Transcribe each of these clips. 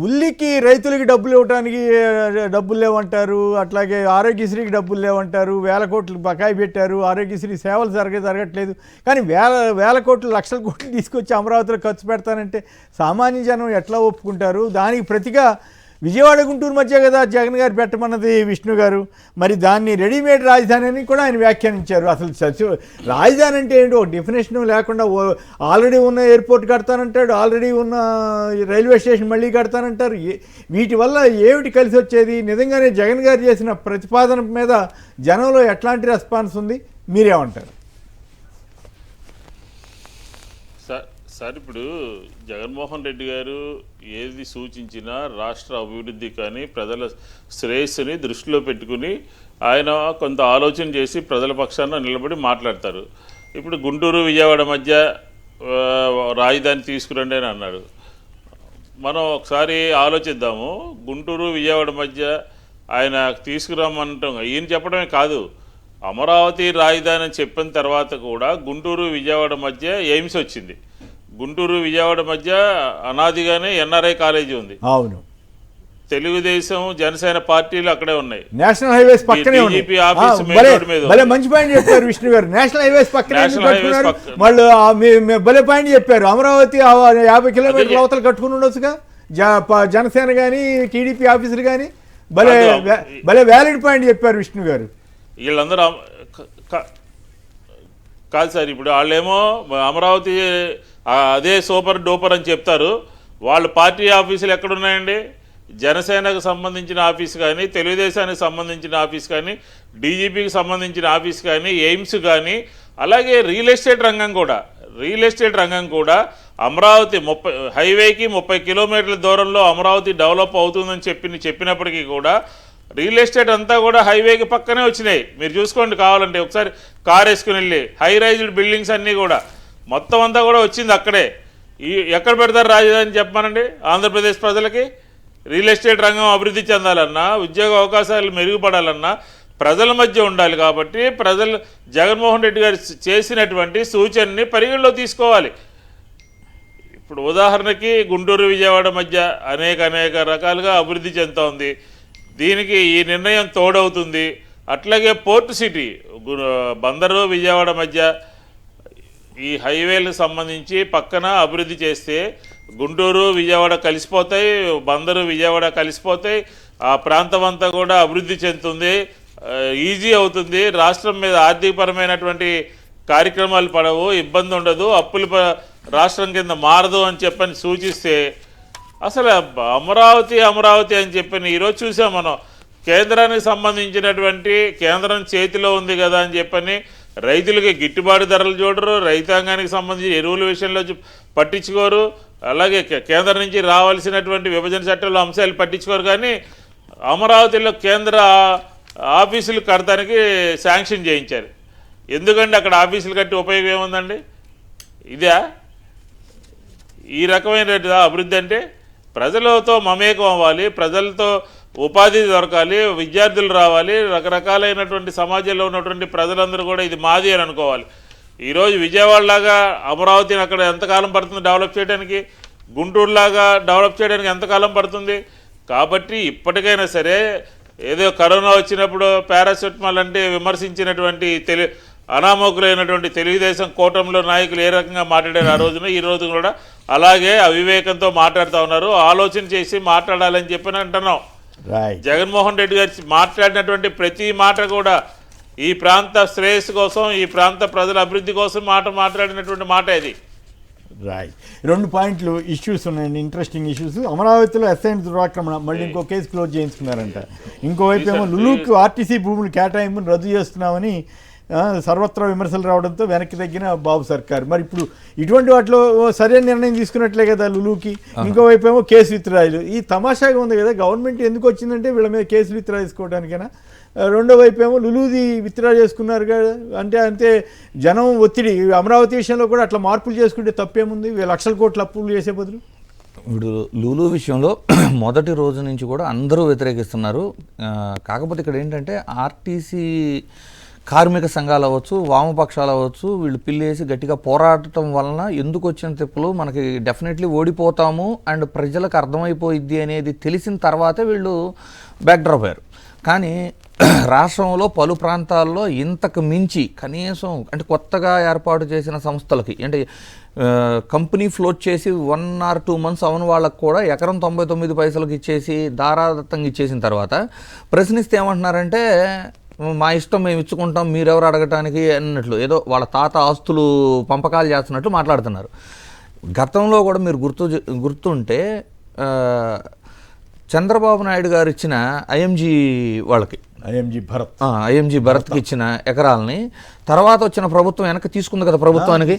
ఉల్లికి రైతులకి డబ్బులు ఇవ్వడానికి డబ్బులు లేవంటారు. అట్లాగే ఆరోగ్యశ్రీకి డబ్బులు లేవంటారు. వేల కోట్లు బకాయి పెట్టారు. ఆరోగ్యశ్రీ సేవలు జరగట్లేదు. కానీ వేల కోట్లు లక్షల కోట్లు తీసుకొచ్చి అమరావతిలో ఖర్చు పెడతానంటే సామాన్య జనం ఎట్లా ఒప్పుకుంటారు? దానికి ప్రతిగా విజయవాడ గుంటూరు మధ్య కదా జగన్ గారు పెట్టమన్నది విష్ణు గారు. మరి దాన్ని రెడీమేడ్ రాజధాని అని కూడా ఆయన వ్యాఖ్యానించారు. అసలు రాజధాని అంటే ఏంటో డెఫినేషన్ లేకుండా ఆల్రెడీ ఉన్న ఎయిర్పోర్ట్ కడతానంటాడు, ఆల్రెడీ ఉన్న రైల్వే స్టేషన్ మళ్ళీ కడతానంటారు. వీటి వల్ల ఏమిటి కలిసి వచ్చేది? నిజంగానే జగన్ గారు చేసిన ప్రతిపాదన మీద జనంలో ఎట్లాంటి రెస్పాన్స్ ఉంది? మీరేమంటారు? సార్ ఇప్పుడు జగన్మోహన్ రెడ్డి గారు ఏది సూచించినా రాష్ట్ర అభివృద్ధి కానీ ప్రజల శ్రేయస్సుని దృష్టిలో పెట్టుకుని ఆయన కొంత ఆలోచన చేసి ప్రజల పక్షాన నిలబడి మాట్లాడతారు. ఇప్పుడు గుంటూరు విజయవాడ మధ్య రాజధాని తీసుకురండి అని అన్నాడు. మనం ఒకసారి ఆలోచిద్దాము. గుంటూరు విజయవాడ మధ్య ఆయన తీసుకురామంటాం. ఈయన చెప్పడమే కాదు, అమరావతి రాజధాని అని చెప్పిన తర్వాత కూడా గుంటూరు విజయవాడ మధ్య ఎయిమ్స్ వచ్చింది. గుంటూరు విజయవాడ మధ్య అనాదిగానే ఎన్ఆర్ఐ కాలేజీ ఉంది. అవును, తెలుగుదేశం జనసేన పార్టీలు అక్కడే ఉన్నాయి. నేషనల్ హైవేస్ పక్కనే మంచి పాయింట్ చెప్పారు విష్ణు గారు. నేషనల్ హైవేస్ పక్కనే వాళ్ళు భలే పాయింట్ చెప్పారు. అమరావతి 50 కిలోమీటర్ల అవతల కట్టుకుని ఉండొచ్చుగా జనసేన కానీ టీడీపీ ఆఫీసులు కానీ. భలే వ్యాలిడ్ పాయింట్ చెప్పారు విష్ణు గారు. వీళ్ళందరూ కాదు సార్, ఇప్పుడు వాళ్ళేమో అమరావతి అదే సూపర్ డూపర్ అని చెప్తారు. వాళ్ళ పార్టీ ఆఫీసులు ఎక్కడున్నాయండి? జనసేనకు సంబంధించిన ఆఫీస్ కానీ, తెలుగుదేశానికి సంబంధించిన ఆఫీస్ కానీ, డీజీపీకి సంబంధించిన ఆఫీస్ కానీ, ఎయిమ్స్ కానీ, అలాగే రియల్ ఎస్టేట్ రంగం కూడా అమరావతి హైవేకి 30 కిలోమీటర్ల దూరంలో అమరావతి డెవలప్ అవుతుందని చెప్పినప్పటికీ కూడా రియల్ ఎస్టేట్ అంతా కూడా హైవేకి పక్కనే వచ్చినాయి. మీరు చూసుకోండి, కావాలంటే ఒకసారి కార్ వేసుకుని వెళ్ళి హై రైజ్డ్ బిల్డింగ్స్ అన్నీ కూడా మొత్తం అంతా కూడా వచ్చింది అక్కడే. ఎక్కడ పెడతారు రాజధాని చెప్పమనండి ఆంధ్రప్రదేశ్ ప్రజలకి? రియల్ ఎస్టేట్ రంగం అభివృద్ధి చెందాలన్నా, ఉద్యోగ అవకాశాలు మెరుగుపడాలన్నా ప్రజల మధ్య ఉండాలి. కాబట్టి ప్రజలు జగన్మోహన్ రెడ్డి గారు చేసినటువంటి సూచనని పరిగణలో తీసుకోవాలి. ఇప్పుడు ఉదాహరణకి గుంటూరు విజయవాడ మధ్య అనేక రకాలుగా అభివృద్ధి చెందుతూ ఉంది. దీనికి ఈ నిర్ణయం తోడవుతుంది. అట్లాగే పోర్ట్ సిటీ బందరు విజయవాడ మధ్య ఈ హైవేలకు సంబంధించి పక్కన అభివృద్ధి చేస్తే గుంటూరు విజయవాడ కలిసిపోతాయి, బందరు విజయవాడ కలిసిపోతాయి. ఆ ప్రాంతం అంతా కూడా అభివృద్ధి చెందుతుంది, ఈజీ అవుతుంది. రాష్ట్రం మీద ఆర్థికపరమైనటువంటి కార్యక్రమాలు పడవు, ఇబ్బంది ఉండదు, అప్పుల రాష్ట్రం కింద మారదు అని చెప్పని సూచిస్తే అసలు అమరావతి అని చెప్పని ఈరోజు చూసాం మనం. కేంద్రానికి సంబంధించినటువంటి కేంద్రం చేతిలో ఉంది కదా అని చెప్పని రైతులకి గిట్టుబాటు ధరలు చూడరు, రైతాంగానికి సంబంధించి ఎరువుల విషయంలో పట్టించుకోరు, అలాగే కేంద్రం నుంచి రావాల్సినటువంటి విభజన చట్టంలో అంశాలు పట్టించుకోరు. కానీ అమరావతిలో కేంద్ర ఆఫీసులు కడతానికి శాంక్షన్ చేయించారు. ఎందుకంటే అక్కడ ఆఫీసులు కట్టి ఉపయోగం ఏముందండి? ఇదే ఈ రకమైన అభివృద్ధి అంటే ప్రజలతో మమేకం అవ్వాలి, ప్రజలతో ఉపాధి దొరకాలి, విద్యార్థులు రావాలి, రకరకాలైనటువంటి సమాజంలో ఉన్నటువంటి ప్రజలందరూ కూడా ఇది మాది అని అనుకోవాలి. ఈరోజు విజయవాడలాగా అమరావతిని అక్కడ ఎంతకాలం పడుతుంది డెవలప్ చేయడానికి? గుంటూరులాగా డెవలప్ చేయడానికి ఎంతకాలం పడుతుంది? కాబట్టి ఇప్పటికైనా సరే ఏదో కరోనా వచ్చినప్పుడు పారాసెటమాల్ అంటే విమర్శించినటువంటి అనామకులైనటువంటి తెలుగుదేశం కూటమిలో నాయకులు ఏ రకంగా మాట్లాడారు ఆ రోజున, ఈ రోజు కూడా అలాగే అవివేకంతో మాట్లాడుతూ ఉన్నారు. ఆలోచన చేసి మాట్లాడాలని చెప్పని అంటున్నాం. జగన్మోహన్ రెడ్డి గారు మాట్లాడినటువంటి ప్రతి మాట కూడా ఈ ప్రాంత శ్రేయస్సు కోసం, ఈ ప్రాంత ప్రజల అభివృద్ధి కోసం మాట్లాడినటువంటి మాట ఇది. రైట్. 2 పాయింట్లు ఇష్యూస్ ఉన్నాయండి, ఇంట్రెస్టింగ్ ఇష్యూస్. అమరావతిలో ఎస్ఐన్ దురాక్రమణ మళ్ళీ ఇంకో కేసు క్లోజ్ చేయించుకున్నారంట. ఇంకోవైపు ఏమో లులుకి ఆర్టీసీ భూములు కేటాయింపును రద్దు చేస్తున్నామని సర్వత్రా విమర్శలు రావడంతో వెనక్కి తగ్గిన బాబు సర్కార్. మరి ఇప్పుడు ఇటువంటి వాటిలో సరైన నిర్ణయం తీసుకున్నట్లే కదా లులుకి. ఇంకోవైపు ఏమో కేసు విత్డ్రాయలు. ఈ తమాషాగా ఉంది కదా, గవర్నమెంట్ ఎందుకు వచ్చిందంటే వీళ్ళ మీద కేసు విత్డ్రా చేసుకోవడానికైనా. రెండో వైపు ఏమో లులుది విత్డ్రా చేసుకున్నారు కదా, అంటే జనం ఒత్తిడి. అమరావతి విషయంలో కూడా అట్లా మార్పులు చేసుకుంటే తప్పేముంది? లక్షల కోట్ల అప్పులు చేసే బదులు. ఇప్పుడు లూలు విషయంలో మొదటి రోజు నుంచి కూడా అందరూ వ్యతిరేకిస్తున్నారు. కాకపోతే ఇక్కడ ఏంటంటే ఆర్టీసీ కార్మిక సంఘాలు అవ్వచ్చు, వామపక్షాలు అవ్వచ్చు, వీళ్ళు పిల్లేసి గట్టిగా పోరాడటం వలన ఎందుకు వచ్చిన తిప్పులు మనకి డెఫినెట్లీ ఓడిపోతాము అండ్ ప్రజలకు అర్థమైపోయిద్ది అనేది తెలిసిన తర్వాతే వీళ్ళు బ్యాక్డ్రాప్ అయ్యారు. కానీ రాష్ట్రంలో పలు ప్రాంతాల్లో ఇంతకు మించి కనీసం అంటే కొత్తగా ఏర్పాటు చేసిన సంస్థలకి అంటే కంపెనీ ఫ్లోట్ చేసి 1 or 2 months అవని వాళ్ళకు కూడా ఎకరం 99 పైసలకు ఇచ్చేసి దారాదత్తంగా ఇచ్చేసిన తర్వాత ప్రశ్నిస్తే ఏమంటున్నారంటే మా ఇష్టం మేము ఇచ్చుకుంటాం మీరెవరు అడగటానికి అన్నట్లు ఏదో వాళ్ళ తాత ఆస్తులు పంపకాలు చేస్తున్నట్లు మాట్లాడుతున్నారు. గతంలో కూడా మీరు గుర్తుంటే చంద్రబాబు నాయుడు గారు ఇచ్చిన ఐఎంజీ వాళ్ళకి ఐఎంజీ భరత్కి ఇచ్చిన ఎకరాలని తర్వాత వచ్చిన ప్రభుత్వం వెనక్కి తీసుకుంది కదా ప్రభుత్వానికి.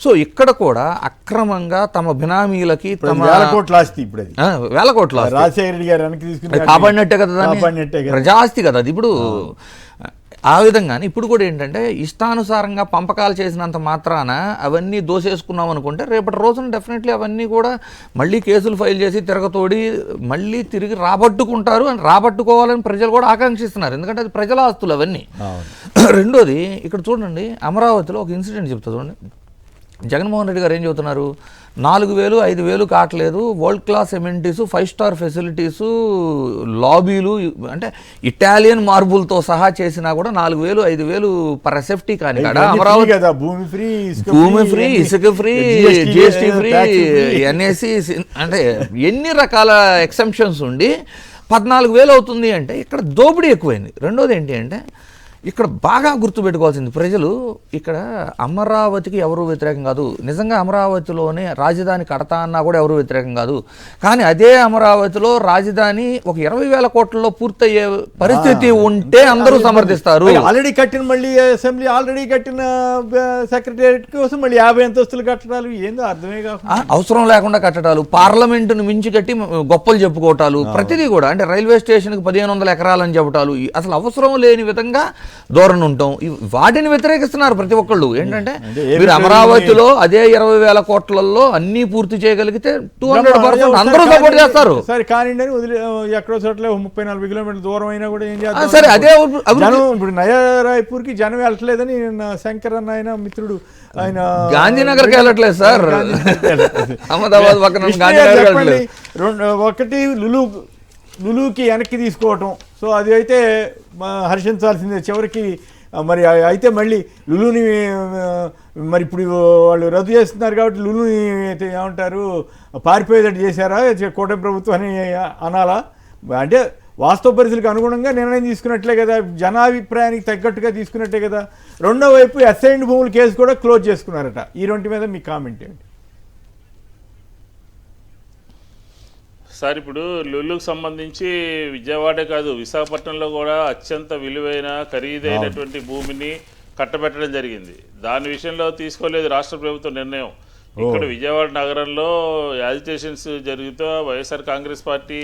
సో ఇక్కడ కూడా అక్రమంగా తమ బినామీలకి వేల కోట్ల ఆస్తి ఇప్పుడు వేల కోట్ల రాజశేఖర రెడ్డి గారు వెనక్కి తీసుకుని కాపాడినట్టే కదా దాన్ని, ప్రజాస్తి కదా అది. ఇప్పుడు ఆ విధంగానే ఇప్పుడు కూడా ఏంటంటే ఇష్టానుసారంగా పంపకాలు చేసినంత మాత్రాన అవన్నీ దోసేసుకున్నాం అనుకుంటే రేపటి రోజున డెఫినెట్లీ అవన్నీ కూడా మళ్ళీ కేసులు ఫైల్ చేసి తిరగతోడి మళ్ళీ తిరిగి రాబట్టుకుంటారు అని రాబట్టుకోవాలని ప్రజలు కూడా ఆకాంక్షిస్తున్నారు. ఎందుకంటే అది ప్రజల ఆస్తులు అవన్నీ. రెండోది ఇక్కడ చూడండి, అమరావతిలో ఒక ఇన్సిడెంట్ చెప్తా చూడండి. జగన్మోహన్ రెడ్డి గారు ఏం చెబుతున్నారు, 4,000 5,000 కావట్లేదు, world class amenities, 5 star facilities, లాబీలు అంటే ఇటాలియన్ మార్బుల్తో సహా చేసినా కూడా 4,000 5,000 పర్ ఎస్ఎఫ్టీ కానీ అమరావతి భూమి ఫ్రీ, ఇసుక ఫ్రీ, జిఎస్టీ ఫ్రీ, ఎన్ఏసి అంటే ఎన్ని రకాల ఎక్సెంప్షన్స్ ఉండి 14,000 అవుతుంది అంటే ఇక్కడ దోపిడీ ఎక్కువైంది. రెండోది ఏంటి అంటే ఇక్కడ బాగా గుర్తుపెట్టుకోవాల్సింది ప్రజలు, ఇక్కడ అమరావతికి ఎవరు వ్యతిరేకం కాదు. నిజంగా అమరావతిలోనే రాజధాని కడతా అన్నా కూడా ఎవరు వ్యతిరేకం కాదు. కానీ అదే అమరావతిలో రాజధాని ఒక 20,000 కోట్లలో పూర్తయ్యే పరిస్థితి ఉంటే అందరూ సమర్థిస్తారు. ఆల్రెడీ కట్టిన మళ్ళీ అసెంబ్లీ ఆల్రెడీ కట్టిన సెక్రటేరియట్ కోసం మళ్ళీ 50 అంతస్తులు కట్టడాలు ఏందో అర్థమే కాదు. అవసరం లేకుండా కట్టడాలు, పార్లమెంటును మించి కట్టి గొప్పలు చెప్పుకోవటాలు, ప్రతిదీ కూడా అంటే రైల్వే స్టేషన్కి 1,500 ఎకరాలని చెప్పటాలు, అసలు అవసరం లేని విధంగా ధోరణి ఉంటాం. వాటిని వ్యతిరేకిస్తున్నారు ప్రతి ఒక్కళ్ళు. ఏంటంటే మీరు అమరావతిలో అదే 20,000 కోట్లలో అన్ని పూర్తి చేయగలిగితే 200% అందరూ సపోర్ట్ చేస్తారు. సరే కానివ్వండి అని వదిలే, ఎక్కడో చోట్ల 30-40 కిలోమీటర్ల దూరం అయినా కూడా ఏం చేస్తారు. సరే అదే ఇప్పుడు నయారాయ్పూర్కి జనం వెళ్ళట్లేదని శంకర్ అన్న ఆయన మిత్రుడు ఆయన గాంధీనగర్కి వెళ్ళట్లేదు సార్, అహ్మదాబాద్ పక్కన. ఒకటి లులుకి వెనక్కి తీసుకోవటం, సో అది అయితే హర్షించాల్సిందే. చివరికి మరి అయితే మళ్ళీ లులుని మరి ఇప్పుడు వాళ్ళు రద్దు చేస్తున్నారు కాబట్టి లులుని ఏమంటారు పారిపోయేటట్టు చేశారా కూటమి ప్రభుత్వం అని అనాలా? అంటే వాస్తవ పరిస్థితులకు అనుగుణంగా నిర్ణయం తీసుకున్నట్లే కదా, జనాభిప్రాయానికి తగ్గట్టుగా తీసుకున్నట్టే కదా. రెండో వైపు అసైన్డ్ భూముల కేసు కూడా క్లోజ్ చేసుకున్నారట. ఈ రెంటి మీద మీ కామెంట్ ఏంటి సార్? ఇప్పుడు లులుకు సంబంధించి విజయవాడే కాదు విశాఖపట్నంలో కూడా అత్యంత విలువైన ఖరీదైనటువంటి భూమిని కట్టబెట్టడం జరిగింది. దాని విషయంలో తీసుకోలేదు రాష్ట్ర ప్రభుత్వం నిర్ణయం. ఇక్కడ విజయవాడ నగరంలో యాజిటేషన్స్ జరుగుతూ వైఎస్ఆర్ కాంగ్రెస్ పార్టీ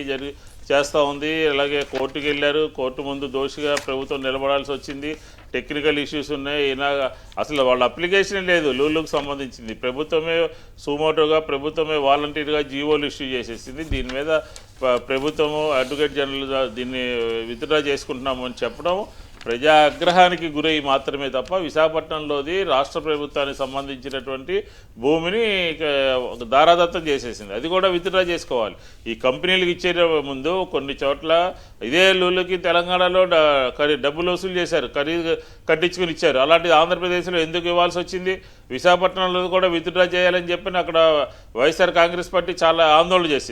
చేస్తూ ఉంది. అలాగే కోర్టుకు వెళ్ళారు, కోర్టు ముందు దోషిగా ప్రభుత్వం నిలబడాల్సి వచ్చింది. టెక్నికల్ ఇష్యూస్ ఉన్నాయి. అసలు వాళ్ళ అప్లికేషన్ లేదు లులుకు సంబంధించింది. ప్రభుత్వమే సుమోటోగా ప్రభుత్వమే వాలంటీర్గా జీవోలు ఇష్యూ చేసేసింది. దీని మీద ప్రభుత్వము అడ్వకేట్ జనరల్ దీన్ని విత్డ్రా చేసుకుంటున్నాము అని చెప్పడం ప్రజా ఆగ్రహానికి గురై మాత్రమే తప్ప విశాఖపట్నంలోది రాష్ట్ర ప్రభుత్వానికి సంబంధించినటువంటి భూమిని దారాదత్తం చేసేసింది. అది కూడా విత్డ్రా చేసుకోవాలి. ఈ కంపెనీలకు ఇచ్చే ముందు కొన్ని చోట్ల ఇదే లులుకి తెలంగాణలో డబ్బులు వసూలు చేశారు, ఖరీదు కట్టించుకుని ఇచ్చారు. అలాంటిది ఆంధ్రప్రదేశ్లో ఎందుకు ఇవ్వాల్సి వచ్చింది? విశాఖపట్నంలో కూడా విత్డ్రా చేయాలని చెప్పి అక్కడ వైఎస్ఆర్ కాంగ్రెస్ పార్టీ చాలా ఆందోళన చేసింది.